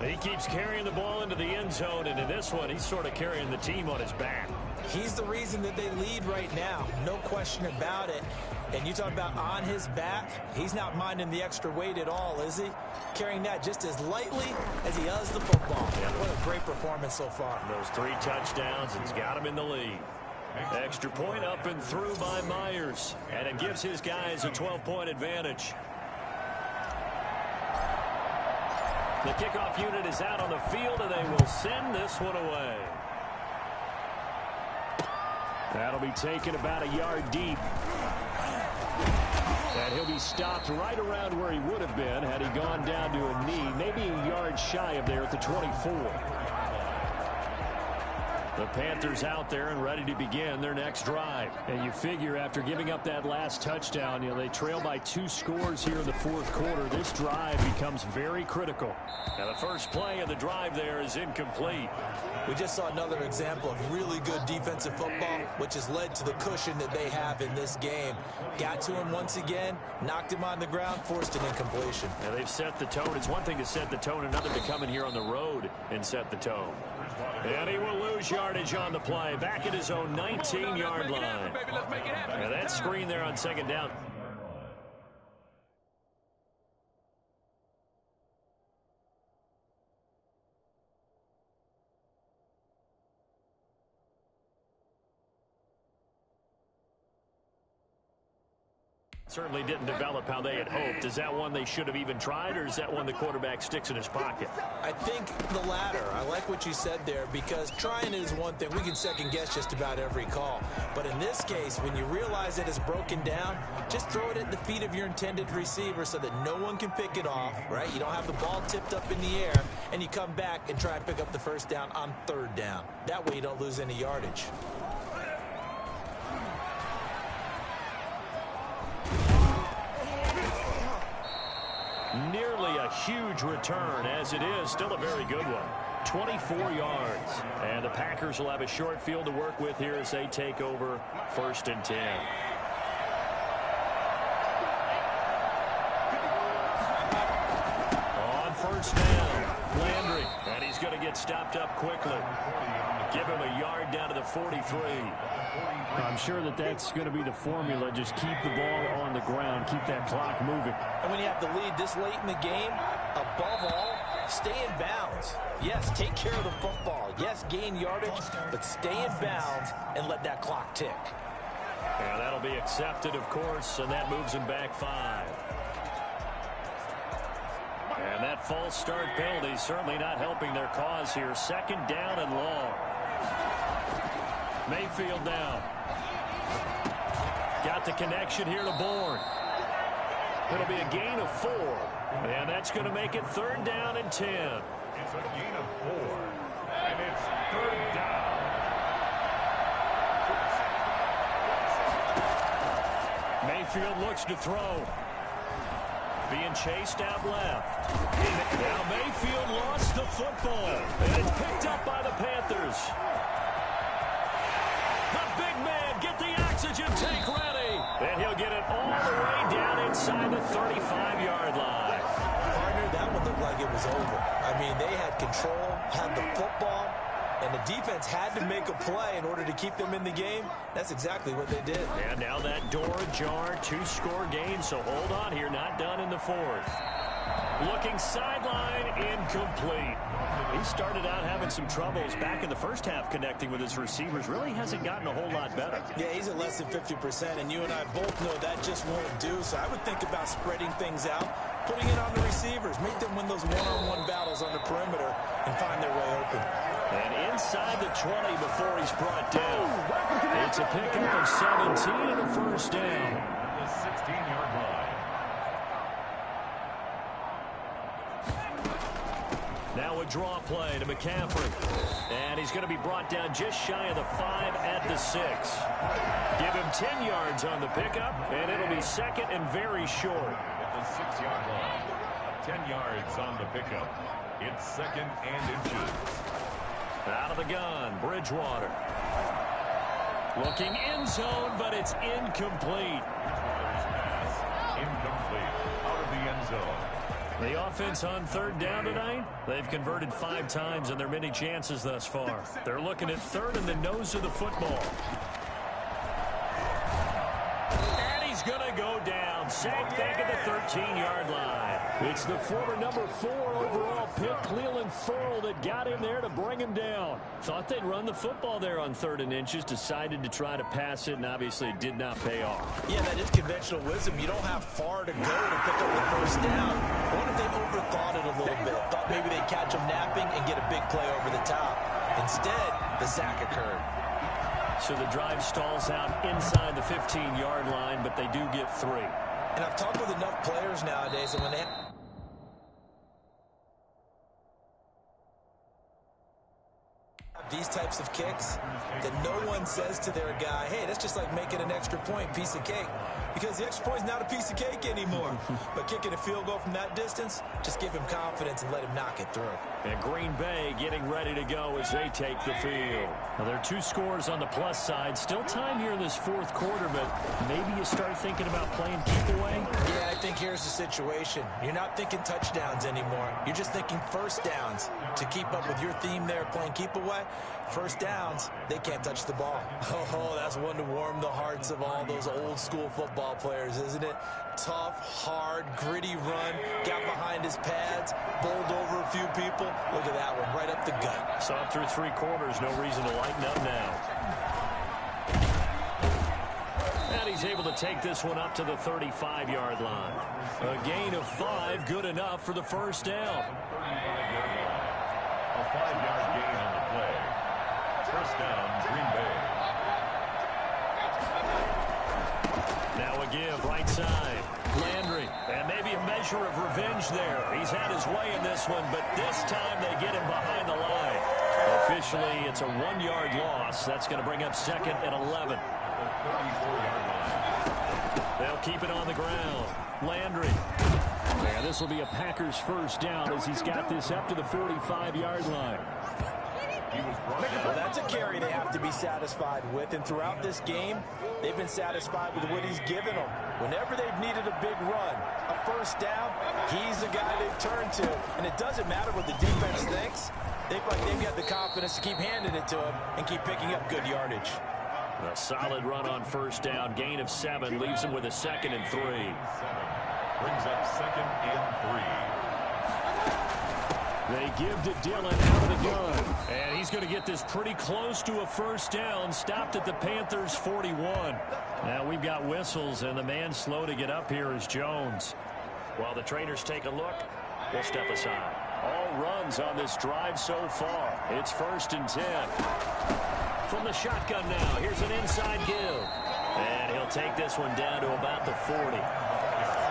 He keeps carrying the ball into the end zone, and in this one, he's sort of carrying the team on his back. He's the reason that they lead right now. No question about it. And you talk about on his back, he's not minding the extra weight at all, is he? Carrying that just as lightly as he does the football. Yeah. What a great performance so far. Those 3 touchdowns, it's got him in the lead. Extra point up and through by Myers. And it gives his guys a 12-point advantage. The kickoff unit is out on the field, and they will send this one away. That'll be taken about a yard deep. And he'll be stopped right around where he would have been had he gone down to a knee, maybe a yard shy of there at the 24. The Panthers out there and ready to begin their next drive. And you figure after giving up that last touchdown, they trail by 2 scores here in the fourth quarter. This drive becomes very critical. Now the first play of the drive there is incomplete. We just saw another example of really good defensive football, which has led to the cushion that they have in this game. Got to him once again, knocked him on the ground, forced an incompletion. Now they've set the tone. It's one thing to set the tone, another to come in here on the road and set the tone. And he will lose yardage on the play. Back at his own 19-yard line. Now that screen there on second down. Certainly didn't develop how they had hoped. Is that one they should have even tried, or is that one the quarterback sticks in his pocket? I think the latter. I like what you said there, because trying is one thing. We can second guess just about every call. But in this case, when you realize it is broken down, just throw it at the feet of your intended receiver so that no one can pick it off, right? You don't have the ball tipped up in the air, and you come back and try and pick up the first down on third down. That way you don't lose any yardage. Nearly a huge return, as it is still a very good one. 24 yards. And the Packers will have a short field to work with here as they take over 1st and 10. On first down, Landry. And he's going to get stopped up quickly. Give him a yard down to the 43. I'm sure that's going to be the formula. Just keep the ball on the ground. Keep that clock moving. And when you have the lead this late in the game, above all, stay in bounds. Yes, take care of the football. Yes, gain yardage, but stay in bounds and let that clock tick. And that'll be accepted, of course, and that moves him back 5. And that false start penalty certainly not helping their cause here. 2nd down and long. Mayfield now. Got the connection here to Bourne. It'll be a gain of 4. And that's going to make it 3rd down and 10. It's a gain of 4. And it's 3rd down. Mayfield looks to throw. Being chased out left. Now Mayfield lost the football. And it's picked up by the Panthers. The big man, get the oxygen tank ready. And he'll get it all the way down inside the 35-yard line. Partner, that one looked like it was over. I mean, they had control, had the football, and the defense had to make a play in order to keep them in the game. That's exactly what they did. And now that door ajar, 2-score game, so hold on here, not done in the 4th. Looking sideline, incomplete. He started out having some troubles back in the first half connecting with his receivers. Really hasn't gotten a whole lot better. Yeah, he's at less than 50%, and you and I both know that just won't do. So I would think about spreading things out, putting it on the receivers, make them win those one-on-one battles on the perimeter and find their way open. And inside the 20 before he's brought down. It's a pickup of 17 and a first down. The 16-yard line. Now a draw play to McCaffrey. And he's going to be brought down just shy of the 5 at the 6. Give him 10 yards on the pickup, and it'll be 2nd and very short. At the 6-yard line. 10 yards on the pickup. It's 2nd and inches. Out of the gun, Bridgewater. Looking end zone, but it's incomplete. Bridgewater's pass incomplete. Out of the end zone. The offense on third down tonight, they've converted 5 times in their many chances thus far. They're looking at third in the nose of the football. And he's going to go down. Sacked back at the 13-yard line. It's the former number 4 overall pick, Clelin Ferrell, that got him there to bring him down. Thought they'd run the football there on 3rd and inches, decided to try to pass it, and obviously it did not pay off. Yeah, that is conventional wisdom. You don't have far to go to pick up the first down. What if they overthought it a little bit? Thought maybe they'd catch him napping and get a big play over the top. Instead, the sack occurred. So the drive stalls out inside the 15-yard line, but they do get 3. And I've talked with enough players nowadays, and when they these types of kicks, that no one says to their guy, hey, that's just like making an extra point, piece of cake. Because the extra point is not a piece of cake anymore. But kicking a field goal from that distance, just give him confidence and let him knock it through. And Green Bay getting ready to go as they take the field. Now, there are 2 scores on the plus side. Still time here in this 4th quarter, but maybe you start thinking about playing keep away? Yeah, I think here's the situation. You're not thinking touchdowns anymore. You're just thinking first downs. To keep up with your theme there, playing keep away, first downs, they can't touch the ball. Oh, that's one to warm the hearts of all those old school football players, isn't it? Tough, hard, gritty run, got behind his pads, bowled over a few people. Look at that one, right up the gut. So up through 3 quarters, no reason to lighten up now. And he's able to take this one up to the 35-yard line. A gain of 5, good enough for the first down. A 5-yard gain on the play. First down, Green Bay. Now a give, right side. Landry, and maybe a measure of revenge there. He's had his way in this one, but this time they get him behind the line. Officially, it's a 1-yard loss. That's going to bring up 2nd and 11. 34-yard line. They'll keep it on the ground. Landry. And this will be a Packers first down as he's got this up to the 45-yard line. Well, that's a carry they have to be satisfied with, and throughout this game, they've been satisfied with what he's given them. Whenever they've needed a big run, a first down, he's the guy they've turned to, and it doesn't matter what the defense thinks. They've got the confidence to keep handing it to him and keep picking up good yardage. A solid run on first down, gain of 7, leaves him with a 2nd and 3. Brings up 2nd and 3. They give to Dillon out of the gun. And he's going to get this pretty close to a first down. Stopped at the Panthers' 41. Now we've got whistles, and the man slow to get up here is Jones. While the trainers take a look, we'll step aside. All runs on this drive so far. It's 1st and 10. From the shotgun now, here's an inside give. And he'll take this one down to about the 40.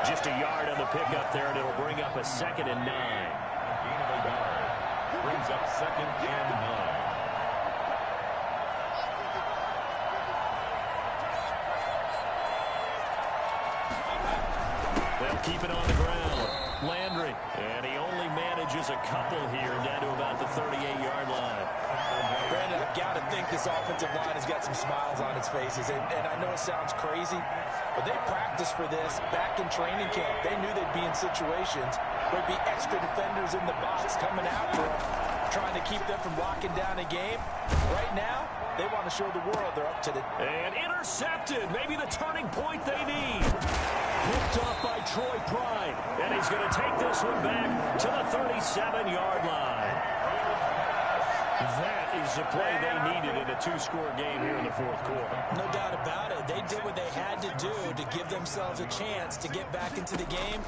Just a yard on the pickup there, and it'll bring up a 2nd and 9. Gain of a yard. Brings up 2nd and 9. They'll keep it on the ground. Landry, and he only manages a couple here down to about the 38-yard line. Brandon, I've got to think this offensive line has got some smiles on its faces, and I know it sounds crazy, but they practiced for this back in training camp. They knew they'd be in situations where there'd be extra defenders in the box coming after them, trying to keep them from locking down a game. Right now, they want to show the world they're up to the... And intercepted, maybe the turning point they need. Picked off by Troy Pride, and he's going to take this one back to the 37-yard line. That is the play they needed in a 2-score game here in the 4th quarter. No doubt about it. They did what they had to do to give themselves a chance to get back into the game.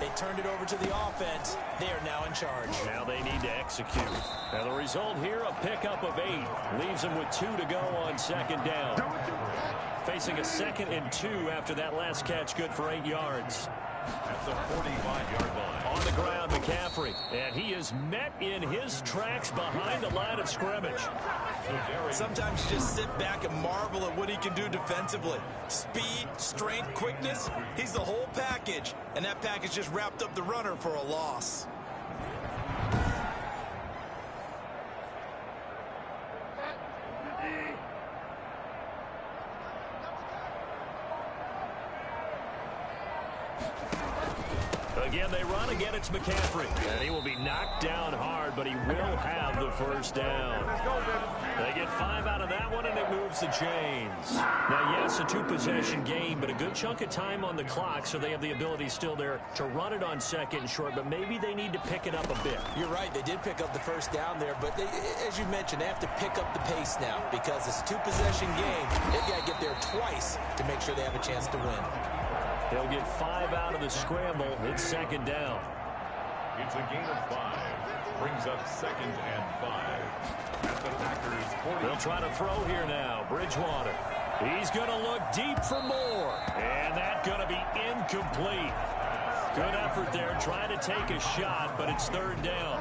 They turned it over to the offense. They are now in charge. Now they need to execute. Now the result here, a pickup of 8. Leaves them with 2 to go on 2nd down. Facing a 2nd and 2 after that last catch, good for 8 yards. At the 45-yard line. On the ground, McCaffrey. And he is met in his tracks behind the line of scrimmage. Sometimes you just sit back and marvel at what he can do defensively. Speed, strength, quickness, he's the whole package. And that package just wrapped up the runner for a loss. Again, they run. Again, it's McCaffrey. And he will be knocked down hard, but he will have the first down. They get 5 out of that one, and it moves the chains. Now, yes, a 2-possession game, but a good chunk of time on the clock, so they have the ability still there to run it on second and short, but maybe they need to pick it up a bit. You're right. They did pick up the first down there, but as you mentioned, they have to pick up the pace now because it's a 2-possession game. They've got to get there twice to make sure they have a chance to win. They'll get 5 out of the scramble. It's second down. It's a gain of 5. Brings up 2nd and 5. At the Packers 40. They'll try to throw here now. Bridgewater. He's going to look deep for more. And that's going to be incomplete. Good effort there, trying to take a shot, but it's third down.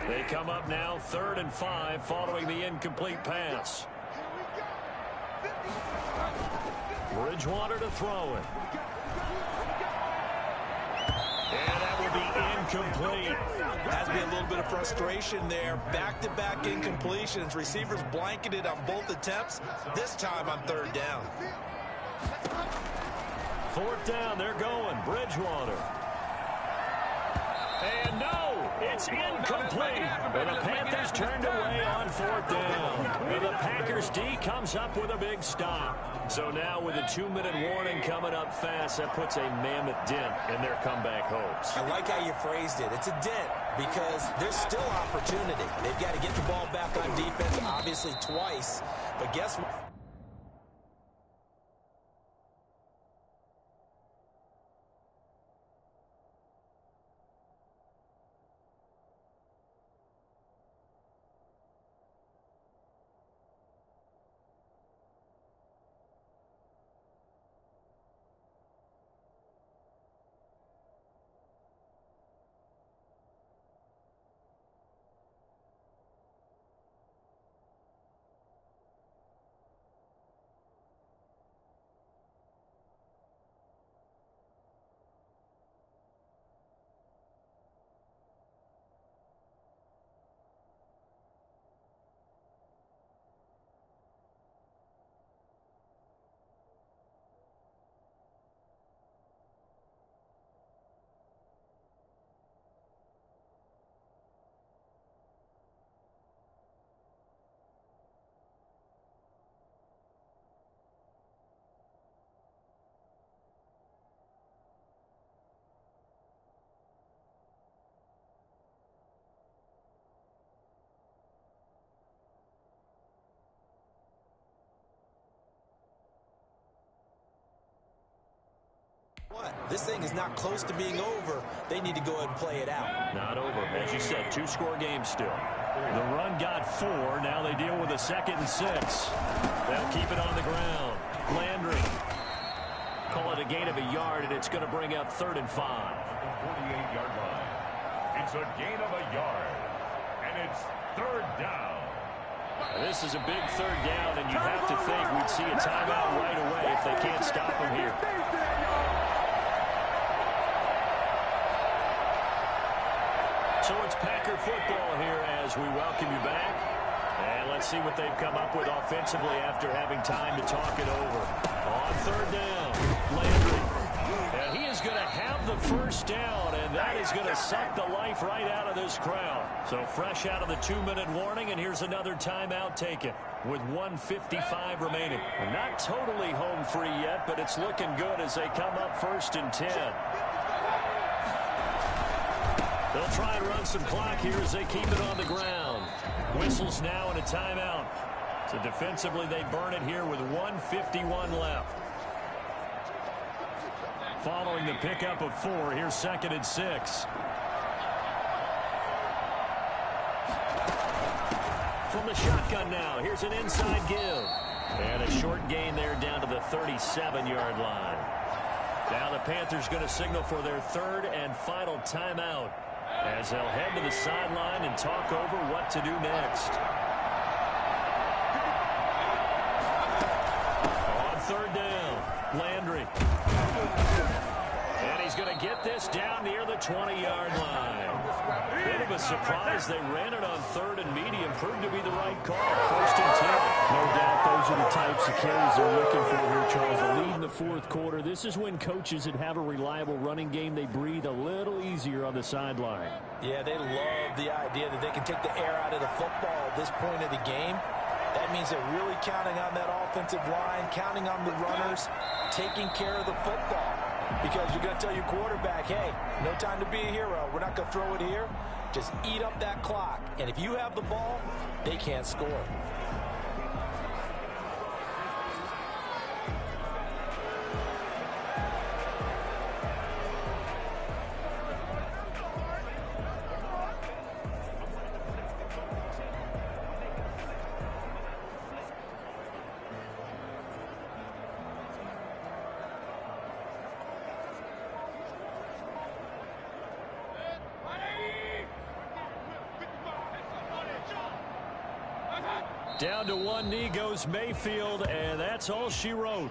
They come up now 3rd and 5 following the incomplete pass. Bridgewater to throw it. And that will be incomplete. Has to be a little bit of frustration there. Back-to-back incompletions. Receivers blanketed on both attempts, this time on 3rd down. 4th down, they're going. Bridgewater. And no, it's incomplete. And the Panthers turned away on 4th down. And the Packers D comes up with a big stop. So now with a 2-minute warning coming up fast, that puts a mammoth dent in their comeback hopes. I like how you phrased it. It's a dent because there's still opportunity. They've got to get the ball back on defense, obviously twice. But guess what? What? This thing is not close to being over. They need to go ahead and play it out. Not over. As you said, 2-score game still. The run got 4. Now they deal with a 2nd and 6. They'll keep it on the ground. Landry. Call it a gain of a yard, and it's going to bring up 3rd and 5. The 48-yard line. It's a gain of a yard. And it's 3rd down. This is a big 3rd down, and you have to think we'd see a timeout right away if they can't stop him here. So it's Packer football here as we welcome you back. And let's see what they've come up with offensively after having time to talk it over. On 3rd down, Landry. And he is going to have the first down, and that is going to suck the life right out of this crowd. So fresh out of the 2-minute warning, and here's another timeout taken with 1:55 remaining. We're not totally home free yet, but it's looking good as they come up 1st and 10. They'll try and run some clock here as they keep it on the ground. Whistles now and a timeout. So defensively, they burn it here with 1:51 left. Following the pickup of 4, here's 2nd and 6. From the shotgun now, here's an inside give. And a short gain there down to the 37-yard line. Now the Panthers going to signal for their 3rd and final timeout, as they'll head to the sideline and talk over what to do next. On 3rd down, Landry. And he's going to get get this down near the 20-yard line. Bit of a surprise. They ran it on 3rd and medium. Proved to be the right call. 1st and 10. No doubt those are the types of carries they're looking for here, Charles. The lead in the 4th quarter. This is when coaches that have a reliable running game, they breathe a little easier on the sideline. Yeah, they love the idea that they can take the air out of the football at this point of the game. That means they're really counting on that offensive line, counting on the runners, taking care of the football. Because you're going to tell your quarterback, hey, no time to be a hero. We're not going to throw it here. Just eat up that clock. And if you have the ball, they can't score. Down to one knee goes Mayfield, and that's all she wrote.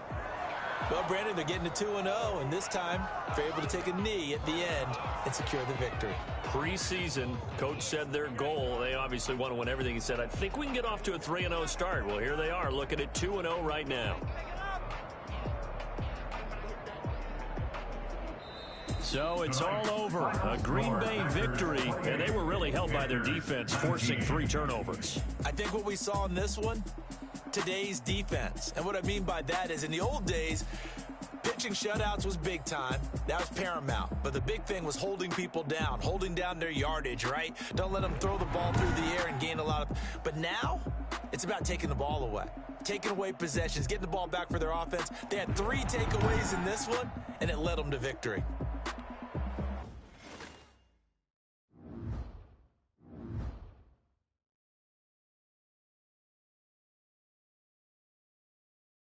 Well, Brandon, they're getting to 2-0, and this time they're able to take a knee at the end and secure the victory. Preseason, coach said their goal, they obviously want to win everything. He said, I think we can get off to a 3-0 start. Well, here they are looking at 2-0 right now. So it's all over. A Green Bay victory, and they were really held by their defense, forcing 3 turnovers. I think what we saw in this one, today's defense. And what I mean by that is in the old days, pitching shutouts was big time. That was paramount. But the big thing was holding people down, holding down their yardage, right? Don't let them throw the ball through the air and gain a lot of... But now, it's about taking the ball away. Taking away possessions, getting the ball back for their offense. They had 3 takeaways in this one, and it led them to victory.